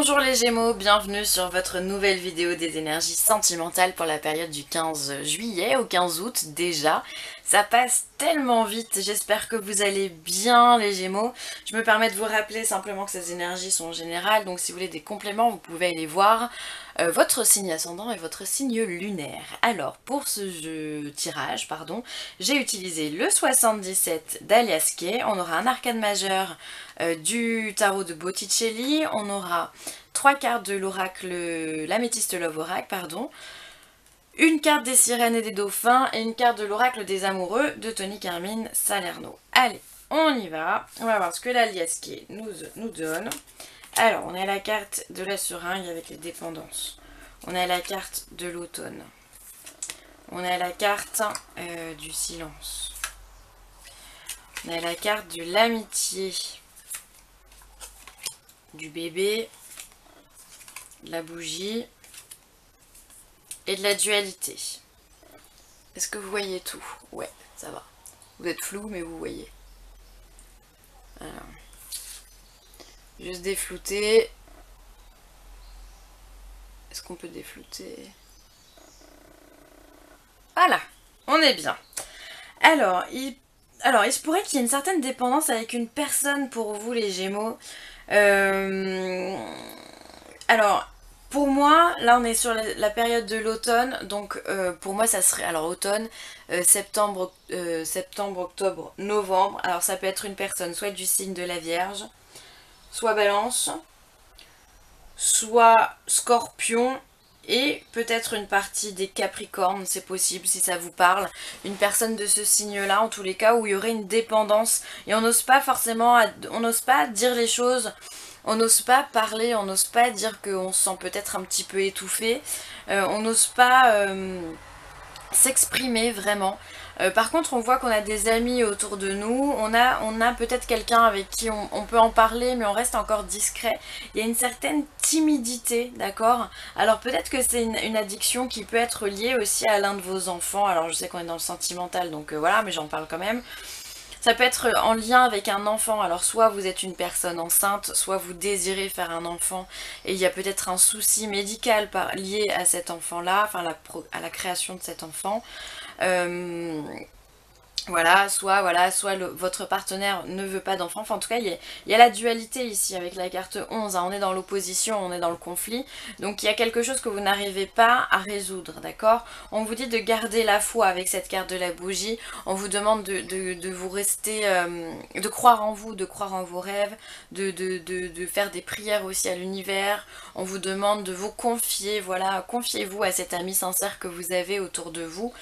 Bonjour les Gémeaux, bienvenue sur votre nouvelle vidéo des énergies sentimentales pour la période du 15 juillet au 15 août déjà. Ça passe tellement vite, j'espère que vous allez bien les Gémeaux. Je me permets de vous rappeler simplement que ces énergies sont générales, donc si vous voulez des compléments, vous pouvez aller voir votre signe ascendant et votre signe lunaire. Alors, pour ce tirage, j'ai utilisé le 77 d'Alias Kay. On aura un arcane majeur du tarot de Botticelli, on aura 3 cartes de l'oracle, l'améthyste Love Oracle, une carte des sirènes et des dauphins et une carte de l'oracle des amoureux de Tony Carmine Salerno. Allez, on y va, on va voir ce que l'Alias Kay nous donne. Alors, on a la carte de la seringue avec les dépendances. On a la carte de l'automne. On a la carte du silence. On a la carte de l'amitié. Du bébé. De la bougie. Et de la dualité. Est-ce que vous voyez tout? Ouais, ça va. Vous êtes flou, mais vous voyez. Alors. Juste déflouter. Est-ce qu'on peut déflouter? Voilà, on est bien. Alors, il se pourrait qu'il y ait une certaine dépendance avec une personne pour vous les Gémeaux. Alors, pour moi, là on est sur la période de l'automne, donc pour moi ça serait, alors automne, septembre, octobre, novembre. Alors ça peut être une personne soit du signe de la Vierge, soit Balance, soit Scorpion, et peut-être une partie des Capricornes, c'est possible si ça vous parle. Une personne de ce signe-là, en tous les cas, où il y aurait une dépendance. Et on n'ose pas forcément, on n'ose pas dire les choses, on n'ose pas parler, on n'ose pas dire qu'on se sent peut-être un petit peu étouffé. On n'ose pas s'exprimer vraiment. Par contre, on voit qu'on a des amis autour de nous, on a peut-être quelqu'un avec qui on peut en parler, mais on reste encore discret. Il y a une certaine timidité, d'accord? Alors peut-être que c'est une addiction qui peut être liée aussi à l'un de vos enfants. Alors je sais qu'on est dans le sentimental, donc voilà, mais j'en parle quand même. Ça peut être en lien avec un enfant, alors soit vous êtes une personne enceinte, soit vous désirez faire un enfant et il y a peut-être un souci médical lié à cet enfant-là, enfin à la création de cet enfant. Voilà, soit votre partenaire ne veut pas d'enfant. Enfin, en tout cas, il y a la dualité ici avec la carte 11. Hein. On est dans l'opposition, on est dans le conflit. Donc, il y a quelque chose que vous n'arrivez pas à résoudre, d'accord? On vous dit de garder la foi avec cette carte de la bougie. On vous demande de vous rester, de croire en vous, de croire en vos rêves, de faire des prières aussi à l'univers. On vous demande de vous confier, voilà, confiez-vous à cet ami sincère que vous avez autour de vous.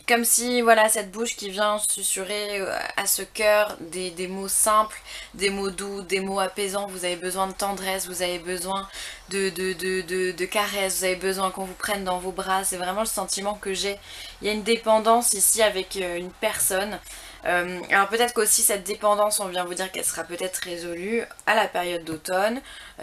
Comme si, voilà, cette bouche qui vient susurrer à ce cœur des mots simples, des mots doux, des mots apaisants. Vous avez besoin de tendresse, vous avez besoin de caresses, vous avez besoin qu'on vous prenne dans vos bras. C'est vraiment le sentiment que j'ai. Il y a une dépendance ici avec une personne. Alors peut-être qu'aussi cette dépendance, on vient vous dire qu'elle sera peut-être résolue à la période d'automne.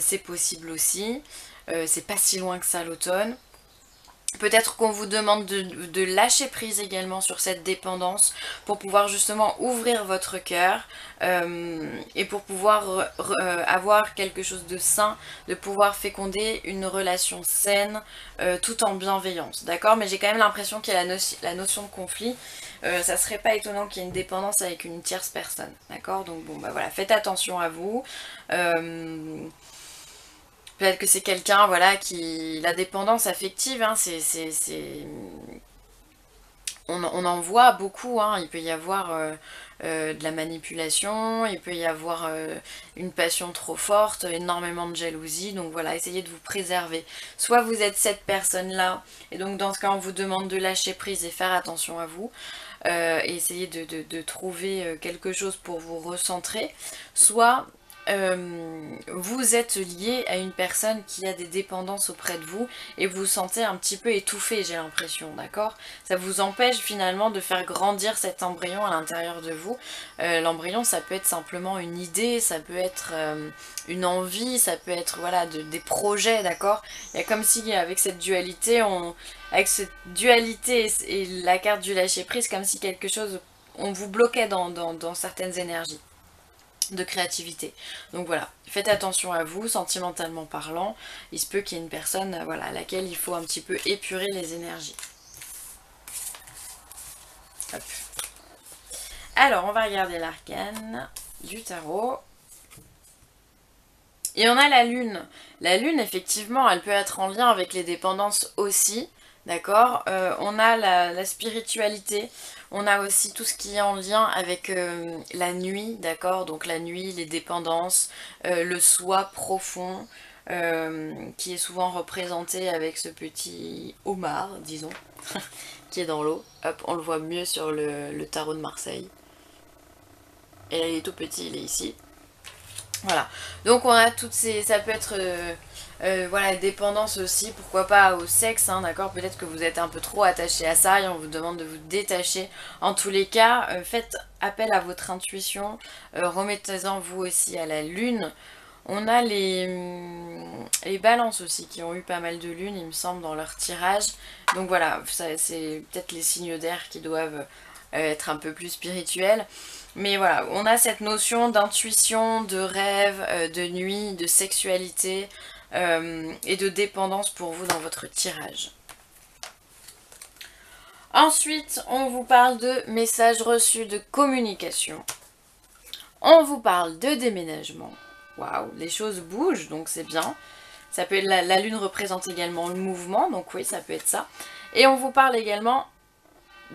C'est possible aussi. C'est pas si loin que ça l'automne. Peut-être qu'on vous demande de lâcher prise également sur cette dépendance pour pouvoir justement ouvrir votre cœur et pour pouvoir avoir quelque chose de sain, de pouvoir féconder une relation saine tout en bienveillance, d'accord? Mais j'ai quand même l'impression qu'il y a la notion de conflit. Ça serait pas étonnant qu'il y ait une dépendance avec une tierce personne, d'accord? Donc bon bah voilà, faites attention à vous. Peut-être que c'est quelqu'un, voilà, qui... La dépendance affective, hein, on en voit beaucoup, hein. Il peut y avoir de la manipulation, il peut y avoir une passion trop forte, énormément de jalousie, donc voilà, essayez de vous préserver. Soit vous êtes cette personne-là, et donc dans ce cas on vous demande de lâcher prise et faire attention à vous, et essayer de trouver quelque chose pour vous recentrer, soit... vous êtes lié à une personne qui a des dépendances auprès de vous et vous vous sentez un petit peu étouffé, j'ai l'impression, d'accord? Ça vous empêche finalement de faire grandir cet embryon à l'intérieur de vous. L'embryon, ça peut être simplement une idée, ça peut être une envie, ça peut être voilà, des projets, d'accord? Il y a comme si avec cette dualité, et la carte du lâcher prise, comme si quelque chose, on vous bloquait dans certaines énergies. de créativité. Donc voilà, faites attention à vous, sentimentalement parlant. Il se peut qu'il y ait une personne voilà, à laquelle il faut un petit peu épurer les énergies. Hop. Alors, on va regarder l'arcane du tarot. Et on a la lune. La lune, effectivement, elle peut être en lien avec les dépendances aussi. D'accord. On a la spiritualité. On a aussi tout ce qui est en lien avec la nuit. D'accord. Donc la nuit, les dépendances, le soi profond, qui est souvent représenté avec ce petit homard, disons, qui est dans l'eau. Hop, on le voit mieux sur le tarot de Marseille. Et là, il est tout petit, il est ici. Voilà, donc on a toutes ces... ça peut être voilà, dépendance aussi, pourquoi pas au sexe, hein, d'accord. Peut-être que vous êtes un peu trop attaché à ça et on vous demande de vous détacher. En tous les cas, faites appel à votre intuition, remettez-en vous aussi à la lune. On a les balances aussi qui ont eu pas mal de lunes, il me semble, dans leur tirage. Donc voilà, c'est peut-être les signes d'air qui doivent être un peu plus spirituels. Mais voilà, on a cette notion d'intuition, de rêve, de nuit, de sexualité et de dépendance pour vous dans votre tirage. Ensuite, on vous parle de messages reçus, de communication. On vous parle de déménagement. Waouh, les choses bougent, donc c'est bien. Ça peut être la lune représente également le mouvement, donc oui, ça peut être ça. Et on vous parle également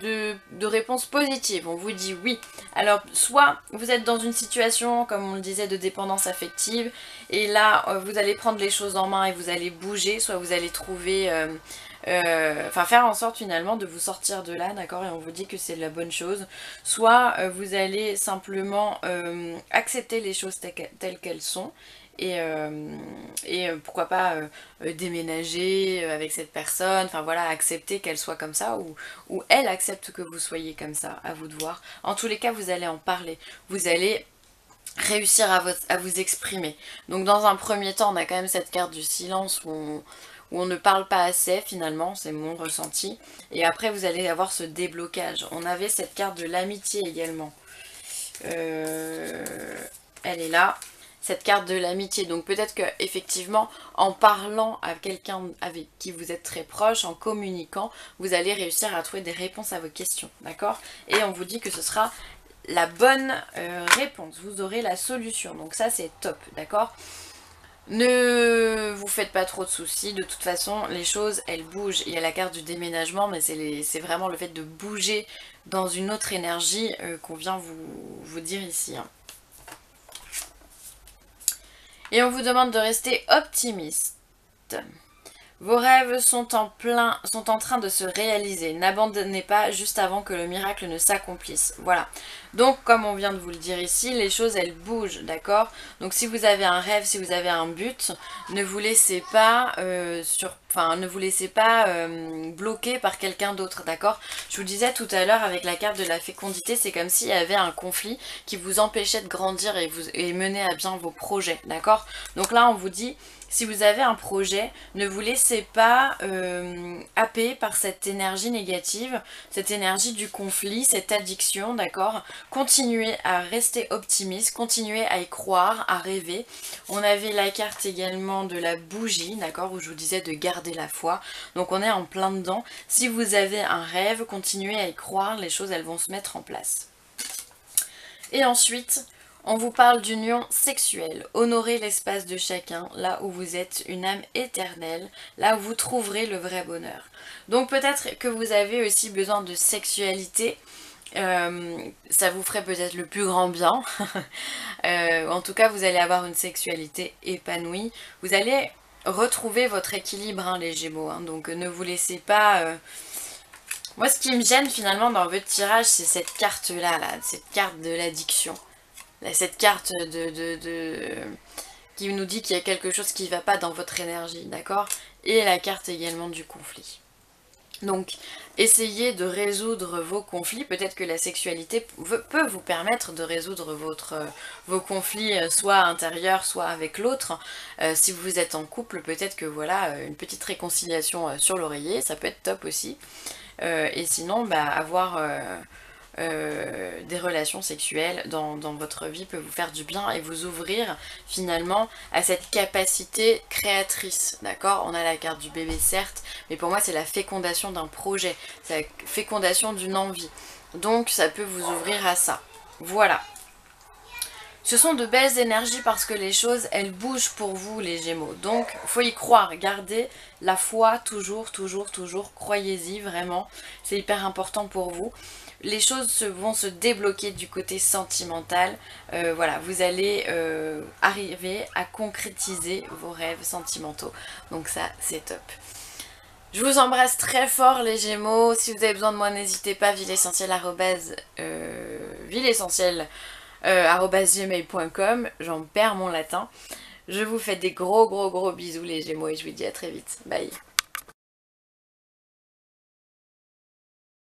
de réponses positives, on vous dit oui. Alors soit vous êtes dans une situation, comme on le disait, de dépendance affective, et là vous allez prendre les choses en main et vous allez bouger, soit vous allez trouver, enfin faire en sorte finalement de vous sortir de là, d'accord, et on vous dit que c'est la bonne chose, soit vous allez simplement accepter les choses telles qu'elles sont, et pourquoi pas déménager avec cette personne, enfin voilà, accepter qu'elle soit comme ça, ou elle accepte que vous soyez comme ça, à vous de voir. En tous les cas, vous allez en parler, vous allez réussir à vous exprimer. Donc dans un premier temps, on a quand même cette carte du silence où on ne parle pas assez finalement, c'est mon ressenti, et après vous allez avoir ce déblocage. On avait cette carte de l'amitié également. Elle est là. Cette carte de l'amitié, donc peut-être que effectivement en parlant à quelqu'un avec qui vous êtes très proche, en communiquant, vous allez réussir à trouver des réponses à vos questions, d'accord. Et on vous dit que ce sera la bonne réponse, vous aurez la solution, donc ça c'est top, d'accord. Ne vous faites pas trop de soucis, de toute façon les choses elles bougent. Il y a la carte du déménagement, mais c'est vraiment le fait de bouger dans une autre énergie qu'on vient vous dire ici, hein. Et on vous demande de rester optimiste. Vos rêves sont en train de se réaliser. N'abandonnez pas juste avant que le miracle ne s'accomplisse. Voilà. Donc, comme on vient de vous le dire ici, les choses, elles bougent, d'accord? Donc, si vous avez un rêve, si vous avez un but, ne vous laissez pas, bloquer par quelqu'un d'autre, d'accord? Je vous disais tout à l'heure, avec la carte de la fécondité, c'est comme s'il y avait un conflit qui vous empêchait de grandir et mener à bien vos projets, d'accord? Donc là, on vous dit... Si vous avez un projet, ne vous laissez pas happer par cette énergie négative, cette énergie du conflit, cette addiction, d'accord? Continuez à rester optimiste, continuez à y croire, à rêver. On avait la carte également de la bougie, d'accord? Où je vous disais de garder la foi. Donc on est en plein dedans. Si vous avez un rêve, continuez à y croire, les choses elles vont se mettre en place. Et ensuite... on vous parle d'union sexuelle. Honorez l'espace de chacun, là où vous êtes une âme éternelle, là où vous trouverez le vrai bonheur. Donc peut-être que vous avez aussi besoin de sexualité, ça vous ferait peut-être le plus grand bien. En tout cas, vous allez avoir une sexualité épanouie. Vous allez retrouver votre équilibre, hein, les Gémeaux. Hein. Donc ne vous laissez pas... Moi, ce qui me gêne finalement dans votre tirage, c'est cette carte-là, cette carte de l'addiction. Cette carte qui nous dit qu'il y a quelque chose qui ne va pas dans votre énergie, d'accord? Et la carte également du conflit. Donc, essayez de résoudre vos conflits. Peut-être que la sexualité peut vous permettre de résoudre vos conflits, soit intérieurs, soit avec l'autre. Si vous êtes en couple, peut-être que voilà, une petite réconciliation sur l'oreiller, ça peut être top aussi. Et sinon, bah, avoir... des relations sexuelles dans votre vie peut vous faire du bien et vous ouvrir finalement à cette capacité créatrice, d'accord? On a la carte du bébé certes, mais pour moi c'est la fécondation d'un projet, c'est la fécondation d'une envie. Donc ça peut vous ouvrir à ça. Voilà. Ce sont de belles énergies parce que les choses, elles bougent pour vous les Gémeaux. Donc, faut y croire, gardez la foi toujours, toujours, toujours. Croyez-y vraiment, c'est hyper important pour vous. Les choses vont se débloquer du côté sentimental. Voilà, vous allez arriver à concrétiser vos rêves sentimentaux. Donc ça, c'est top. Je vous embrasse très fort les Gémeaux. Si vous avez besoin de moi, n'hésitez pas, gmail.com, j'en perds mon latin. Je vous fais des gros bisous les Gémeaux et je vous dis à très vite. Bye.